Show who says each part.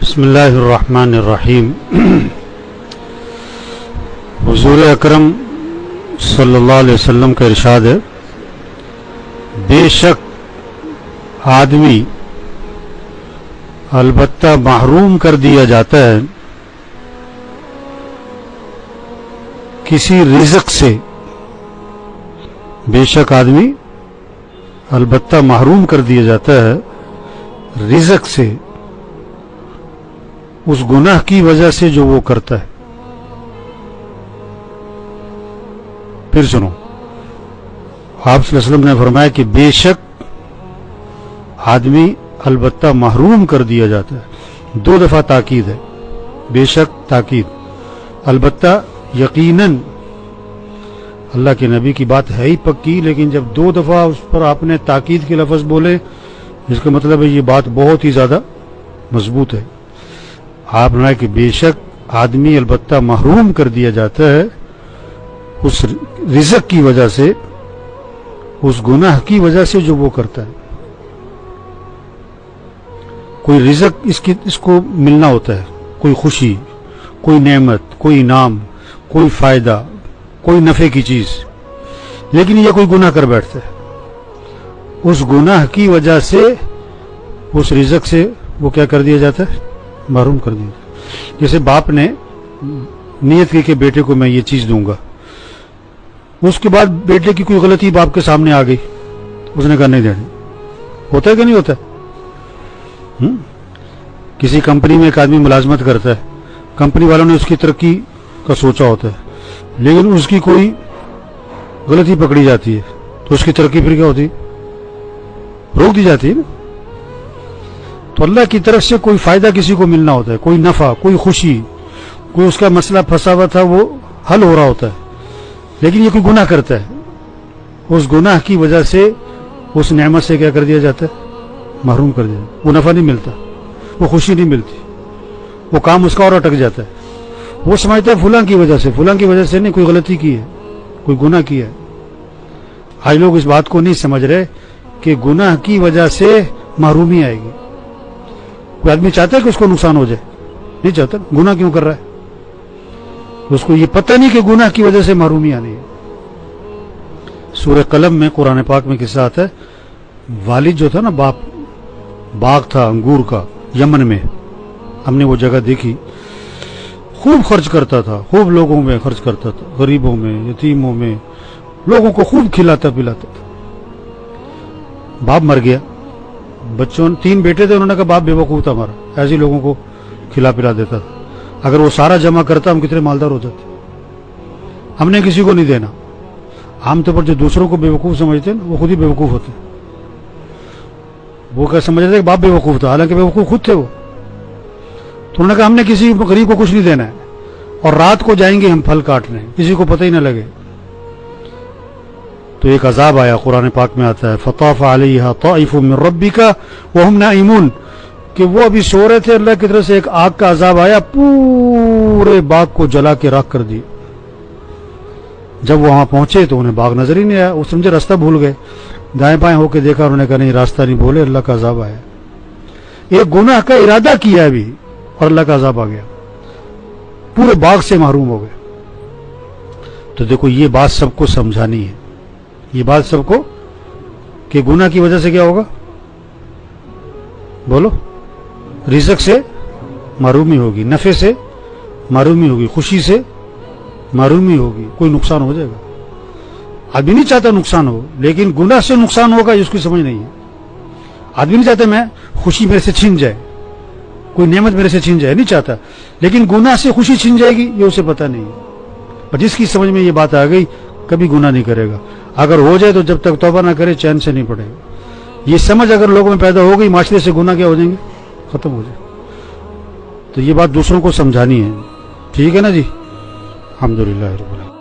Speaker 1: بسم اللہ الرحمن الرحیم۔ حضور اکرم صلی اللہ علیہ وسلم کا ارشاد ہے، بے شک آدمی البتہ محروم کر دیا جاتا ہے کسی رزق سے، بے شک آدمی البتہ محروم کر دیا جاتا ہے رزق سے، اس گناہ کی وجہ سے جو وہ کرتا ہے۔ پھر سنو، آپ صلی اللہ علیہ وسلم نے فرمایا کہ بے شک آدمی البتہ محروم کر دیا جاتا ہے، دو دفعہ تاکید ہے، بے شک تاکید، البتہ یقیناً اللہ کے نبی کی بات ہے ہی پکی، لیکن جب دو دفعہ اس پر آپ نے تاکید کے لفظ بولے، اس کا مطلب ہے یہ بات بہت ہی زیادہ مضبوط ہے۔ آپ نے کہ بے شک آدمی البتہ محروم کر دیا جاتا ہے اس رزق کی وجہ سے، اس گناہ کی وجہ سے جو وہ کرتا ہے۔ کوئی رزق اس کو ملنا ہوتا ہے، کوئی خوشی، کوئی نعمت، کوئی انعام، کوئی فائدہ، کوئی نفع کی چیز، لیکن یہ کوئی گناہ کر بیٹھتا ہے، اس گناہ کی وجہ سے اس رزق سے وہ کیا کر دیا جاتا ہے؟ محروم کر دیا جاتا ہے۔ جیسے باپ نے نیت کی کہ بیٹے کو میں یہ چیز دوں گا، اس کے بعد بیٹے کی کوئی غلطی باپ کے سامنے آ گئی، اس نے کہا نہیں دینی، ہوتا ہے کہ نہیں ہوتا ہے؟ کسی کمپنی میں ایک آدمی ملازمت کرتا ہے، کمپنی والوں نے اس کی ترقی کا سوچا ہوتا ہے، لیکن اس کی کوئی غلطی پکڑی جاتی ہے تو اس کی ترقی پھر کیا ہوتی ہے؟ روک دی جاتی ہے نا۔ تو اللہ کی طرف سے کوئی فائدہ کسی کو ملنا ہوتا ہے، کوئی نفع، کوئی خوشی، کوئی اس کا مسئلہ پھنسا ہوا تھا وہ حل ہو رہا ہوتا ہے، لیکن یہ کوئی گناہ کرتا ہے، اس گناہ کی وجہ سے اس نعمت سے کیا کر دیا جاتا ہے؟ محروم کر دیا، وہ نفع نہیں ملتا، وہ خوشی نہیں ملتی، وہ کام اس کا اور اٹک جاتا ہے، وہ سمجھتا ہے فلاں کی وجہ سے، فلاں کی وجہ سے نہیں، کوئی غلطی کی ہے، کوئی گناہ کیا ہے۔ آج لوگ اس بات کو نہیں سمجھ رہے کہ گناہ کی وجہ سے محرومی آئے گی۔ کوئی آدمی چاہتا ہے کہ اس کو نقصان ہو جائے؟ نہیں چاہتا، گناہ کیوں کر رہا ہے؟ اس کو یہ پتہ نہیں کہ گناہ کی وجہ سے محرومی آنی ہے۔ سورہ قلم میں قرآن پاک میں قصہ آتا ہے، والد جو تھا نا، باغ تھا انگور کا یمن میں، ہم نے وہ جگہ دیکھی، خوب خرچ کرتا تھا، خوب لوگوں میں خرچ کرتا تھا، غریبوں میں، یتیموں میں، لوگوں کو خوب کھلاتا پلاتا تھا۔ باپ مر گیا، بچوں، 3 بیٹے تھے، انہوں نے کہا باپ بے وقوف تھا ہمارا، ایسے لوگوں کو کھلا پلا دیتا تھا، اگر وہ سارا جمع کرتا ہم کتنے مالدار ہو جاتے، ہم نے کسی کو نہیں دینا۔ عام طور پر جو دوسروں کو بے وقوف سمجھتے ہیں وہ خود ہی بے وقوف ہوتے ہیں، وہ کیا سمجھتے کہ باپ بے وقوف تھا، حالانکہ بے وقوف خود تھے وہ۔ تو انہوں نے کہا ہم نے کسی غریب کو کچھ نہیں دینا ہے، اور رات کو جائیں گے ہم پھل کاٹنے، کسی کو پتہ ہی نہ لگے۔ تو ایک عذاب آیا، قرآن پاک میں آتا ہے فطاف علیہا طائف من ربک وہم نائمون، کہ وہ ابھی سو رہے تھے، اللہ کی طرف سے ایک آگ کا عذاب آیا، پورے باغ کو جلا کے راکھ کر دی۔ جب وہاں پہنچے تو انہیں باغ نظر ہی نہیں آیا، وہ سمجھے راستہ بھول گئے، دائیں بائیں ہو کے دیکھا، انہوں نے کہا نہیں راستہ نہیں بولے، اللہ کا عذاب آیا۔ ایک گناہ کا ارادہ کیا ابھی اور اللہ کا عذاب آ گیا، پورے باغ سے محروم ہو گئے۔ تو دیکھو یہ بات سب کو سمجھانی ہے، یہ بات سب کو، کہ گناہ کی وجہ سے کیا ہوگا؟ بولو، رزق سے محرومی ہوگی، نفع سے محرومی ہوگی، خوشی سے محرومی ہوگی، کوئی نقصان ہو جائے گا۔ آدمی نہیں چاہتا نقصان ہو، لیکن گناہ سے نقصان ہوگا اس کی سمجھ نہیں ہے۔ آدمی نہیں چاہتا میں خوشی میرے سے چھن جائے، کوئی نعمت میرے سے چھن جائے، نہیں چاہتا، لیکن گناہ سے خوشی چھن جائے گی یہ اسے پتہ نہیں ہے۔ پر جس کی سمجھ میں یہ بات آ گئی کبھی گناہ نہیں کرے گا، اگر ہو جائے تو جب تک توبہ نہ کرے چین سے نہیں پڑے گا۔ یہ سمجھ اگر لوگوں میں پیدا ہو گئی، معاشرے سے گناہ کیا ہو جائیں گے؟ ختم ہو جائے۔ تو یہ بات دوسروں کو سمجھانی ہے، ٹھیک ہے نا جی؟ الحمدللہ رب العالمین۔